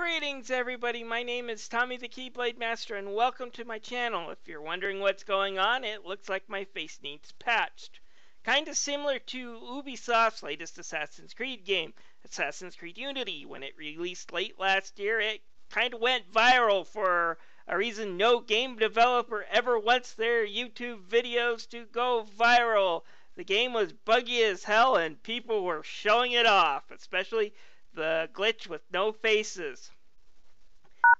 Greetings everybody, my name is Tommy the Keyblade Master and welcome to my channel. If you're wondering what's going on, it looks like my face needs patched. Kinda similar to Ubisoft's latest Assassin's Creed game, Assassin's Creed Unity. When it released late last year, it kinda went viral for a reason no game developer ever wants their YouTube videos to go viral. The game was buggy as hell and people were showing it off, especially the glitch with no faces.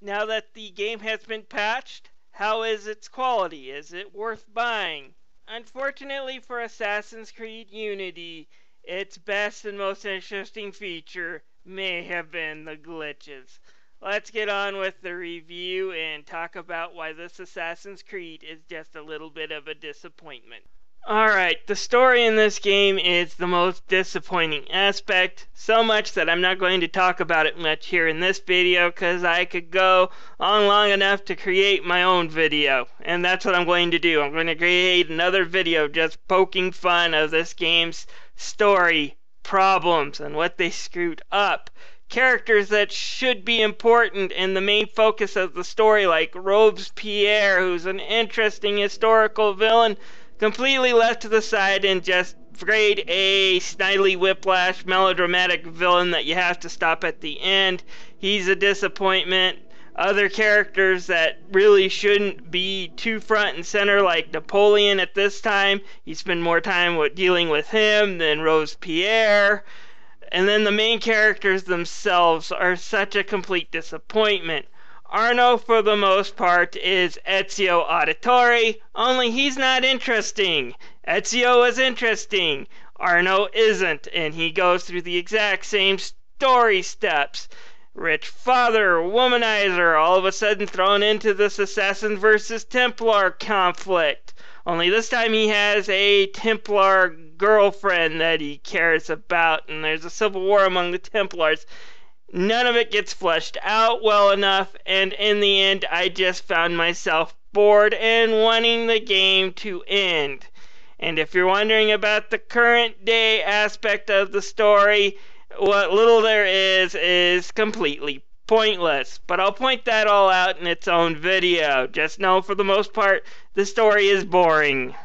Now that the game has been patched, how is its quality? Is it worth buying? Unfortunately for Assassin's Creed Unity, its best and most interesting feature may have been the glitches. Let's get on with the review and talk about why this Assassin's Creed is just a little bit of a disappointment. Alright, the story in this game is the most disappointing aspect, so much that I'm not going to talk about it much here in this video because I could go on long enough to create my own video, and that's what I'm going to do. I'm going to create another video just poking fun of this game's story problems and what they screwed up. Characters that should be important and the main focus of the story, like Robespierre, who's an interesting historical villain, completely left to the side and just grade A, snidely whiplash, melodramatic villain that you have to stop at the end. He's a disappointment. Other characters that really shouldn't be too front and center, like Napoleon at this time. You spend more time dealing with him than Robespierre. And then the main characters themselves are such a complete disappointment. Arno, for the most part, is Ezio Auditore, only he's not interesting. Ezio is interesting. Arno isn't, and he goes through the exact same story steps. Rich father, womanizer, all of a sudden thrown into this Assassin versus Templar conflict. Only this time he has a Templar girlfriend that he cares about, and there's a civil war among the Templars. None of it gets fleshed out well enough, and in the end I just found myself bored and wanting the game to end. And if you're wondering about the current day aspect of the story, what little there is completely pointless. But I'll point that all out in its own video. Just know for the most part the story is boring.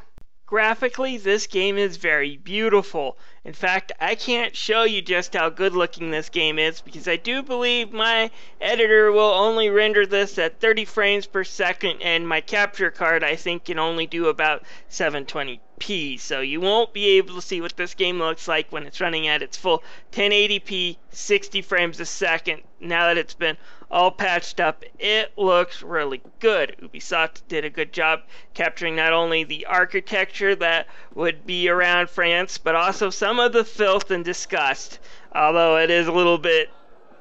Graphically, this game is very beautiful. In fact, I can't show you just how good looking this game is because I do believe my editor will only render this at 30 frames per second and my capture card I think can only do about 720p. So you won't be able to see what this game looks like when it's running at its full 1080p, 60 frames a second. Now that it's been all patched up, it looks really good. Ubisoft did a good job capturing not only the architecture that would be around France, but also some of the filth and disgust. Although it is a little bit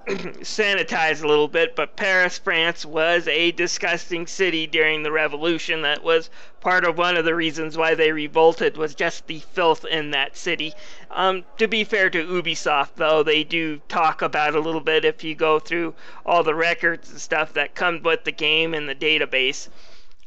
sanitized a little bit, but Paris, France was a disgusting city during the revolution. That was part of one of the reasons why they revolted, was just the filth in that city. To be fair to Ubisoft, though, they do talk about it a little bit if you go through all the records and stuff that come with the game and the database.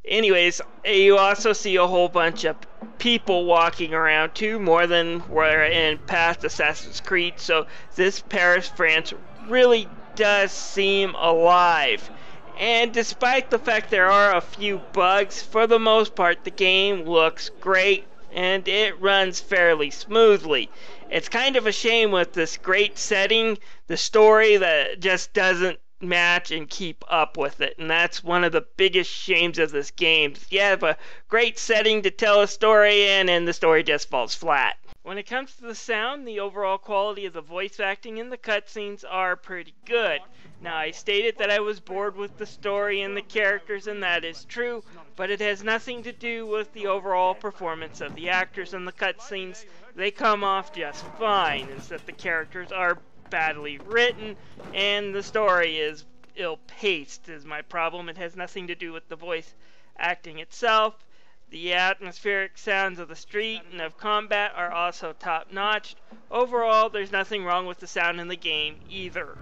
Anyways, you also see a whole bunch of people walking around too, more than were in past Assassin's Creed, so this Paris, France really does seem alive. And despite the fact there are a few bugs, for the most part the game looks great and it runs fairly smoothly. It's kind of a shame with this great setting, the story that just doesn't match and keep up with it, and that's one of the biggest shames of this game. You have a great setting to tell a story in and the story just falls flat. When it comes to the sound, the overall quality of the voice acting and the cutscenes are pretty good. Now, I stated that I was bored with the story and the characters, and that is true, but it has nothing to do with the overall performance of the actors and the cutscenes. They come off just fine. It's that the characters are badly written and the story is ill-paced is my problem. It has nothing to do with the voice acting itself. The atmospheric sounds of the street and of combat are also top-notch. Overall, there's nothing wrong with the sound in the game either.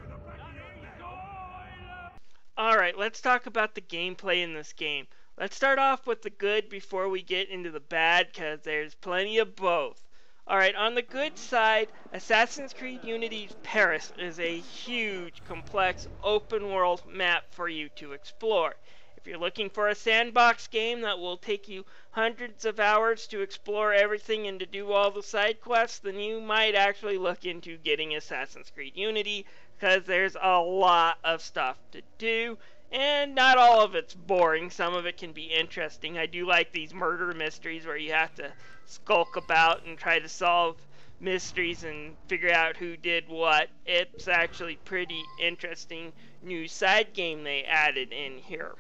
Alright, let's talk about the gameplay in this game. Let's start off with the good before we get into the bad, because there's plenty of both. Alright, on the good side, Assassin's Creed Unity's Paris is a huge, complex, open-world map for you to explore. If you're looking for a sandbox game that will take you hundreds of hours to explore everything and to do all the side quests, then you might actually look into getting Assassin's Creed Unity, because there's a lot of stuff to do, and not all of it's boring. Some of it can be interesting. I do like these murder mysteries where you have to skulk about and try to solve mysteries and figure out who did what. It's actually pretty interesting new side game they added in here.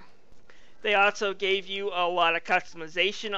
They also gave you a lot of customization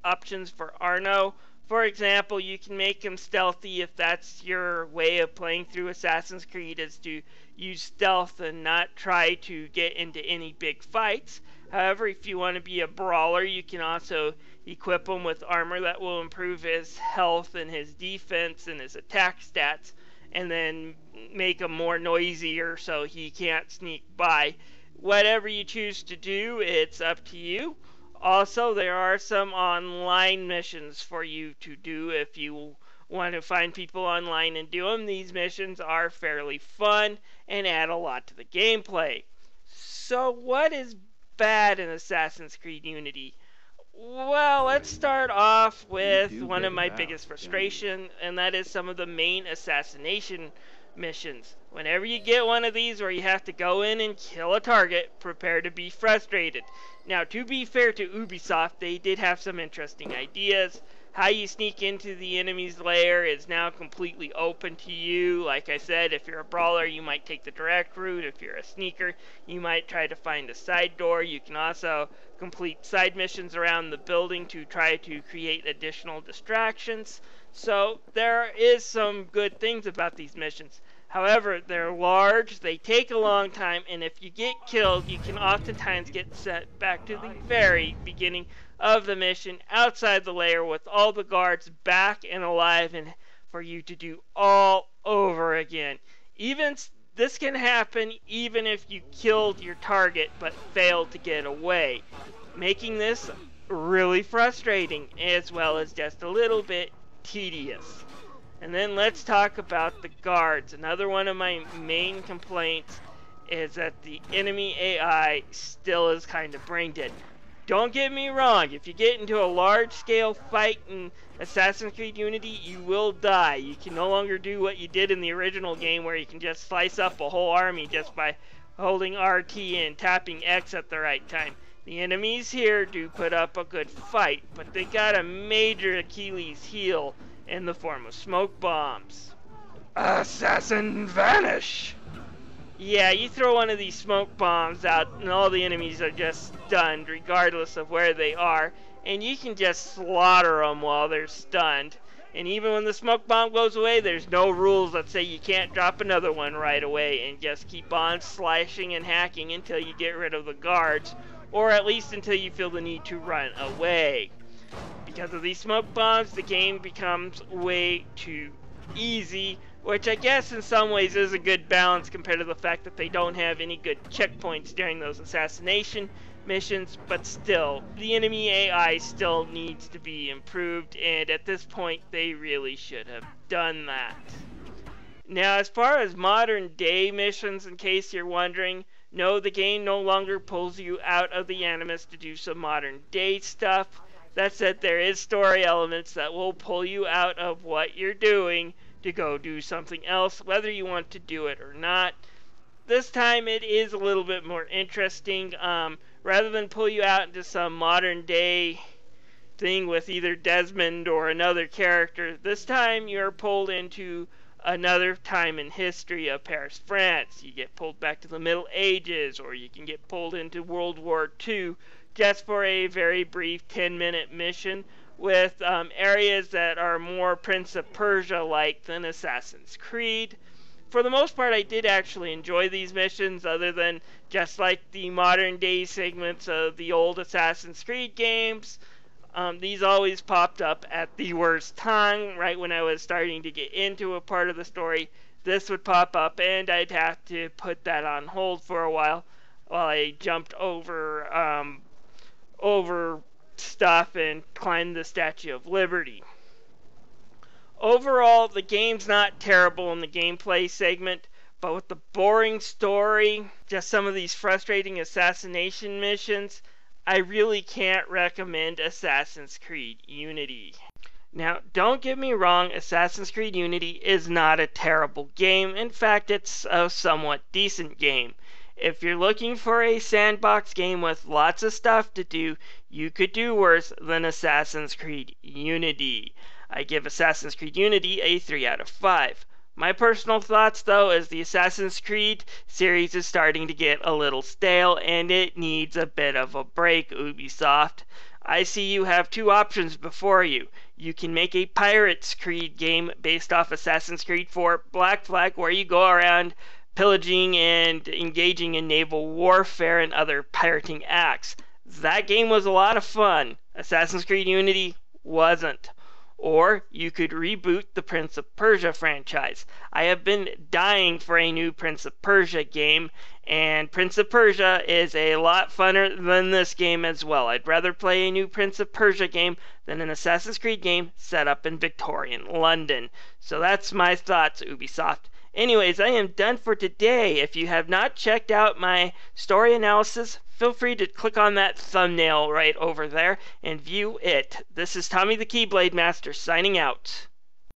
options for Arno. For example, you can make him stealthy if that's your way of playing through Assassin's Creed, is to use stealth and not try to get into any big fights. However, if you want to be a brawler, you can also equip him with armor that will improve his health and his defense and his attack stats, and then make him more noisier so he can't sneak by. Whatever you choose to do, it's up to you. Also, there are some online missions for you to do if you want to find people online and do them. These missions are fairly fun and add a lot to the gameplay. So what is bad in Assassin's Creed Unity? Well, let's start off with one of my biggest frustration, and that is some of the main assassination missions. Whenever you get one of these where you have to go in and kill a target, prepare to be frustrated. Now, to be fair to Ubisoft, they did have some interesting ideas. How you sneak into the enemy's lair is now completely open to you. Like I said, if you're a brawler, you might take the direct route. If you're a sneaker, you might try to find a side door. You can also complete side missions around the building to try to create additional distractions. So there is some good things about these missions. However, they're large, they take a long time, and if you get killed, you can oftentimes get sent back to the very beginning of the mission outside the lair with all the guards back and alive, and for you to do all over again. This can happen even if you killed your target but failed to get away, making this really frustrating as well as just a little bit tedious. And then let's talk about the guards. Another one of my main complaints is that the enemy AI still is kind of brain dead. Don't get me wrong, if you get into a large scale fight in Assassin's Creed Unity, you will die. You can no longer do what you did in the original game where you can just slice up a whole army just by holding RT and tapping X at the right time. The enemies here do put up a good fight, but they got a major Achilles heel in the form of smoke bombs. Assassin vanish! Yeah, you throw one of these smoke bombs out and all the enemies are just stunned regardless of where they are, and you can just slaughter them while they're stunned. And even when the smoke bomb goes away, there's no rules that say you can't drop another one right away, and just keep on slashing and hacking until you get rid of the guards, or at least until you feel the need to run away. Because of these smoke bombs, the game becomes way too easy, which I guess in some ways is a good balance compared to the fact that they don't have any good checkpoints during those assassination missions, but still, the enemy AI still needs to be improved, and at this point, they really should have done that. Now, as far as modern day missions, in case you're wondering, no, the game no longer pulls you out of the Animus to do some modern day stuff. That said, there is story elements that will pull you out of what you're doing to go do something else, whether you want to do it or not. This time it is a little bit more interesting. Rather than pull you out into some modern day thing with either Desmond or another character, this time you're pulled into another time in history of Paris, France. You get pulled back to the Middle Ages, or you can get pulled into World War II just for a very brief 10-minute mission with areas that are more Prince of Persia-like than Assassin's Creed. For the most part, I did actually enjoy these missions, other than just like the modern-day segments of the old Assassin's Creed games. These always popped up at the worst time, right when I was starting to get into a part of the story. This would pop up, and I'd have to put that on hold for a while I jumped over stuff and climbed the Statue of Liberty. Overall, the game's not terrible in the gameplay segment, but with the boring story, just some of these frustrating assassination missions, I really can't recommend Assassin's Creed Unity. Now, don't get me wrong, Assassin's Creed Unity is not a terrible game. In fact, it's a somewhat decent game. If you're looking for a sandbox game with lots of stuff to do, you could do worse than Assassin's Creed Unity. I give Assassin's Creed Unity a 3 out of 5. My personal thoughts, though, is the Assassin's Creed series is starting to get a little stale and it needs a bit of a break, Ubisoft. I see you have two options before you. You can make a Pirates Creed game based off Assassin's Creed 4 Black Flag, where you go around pillaging and engaging in naval warfare and other pirating acts. That game was a lot of fun. Assassin's Creed Unity wasn't. Or you could reboot the Prince of Persia franchise. I have been dying for a new Prince of Persia game, and Prince of Persia is a lot funner than this game as well. I'd rather play a new Prince of Persia game than an Assassin's Creed game set up in Victorian London. So that's my thoughts, Ubisoft. Anyways, I am done for today. If you have not checked out my story analysis, feel free to click on that thumbnail right over there and view it. This is Tommy the Keyblade Master signing out.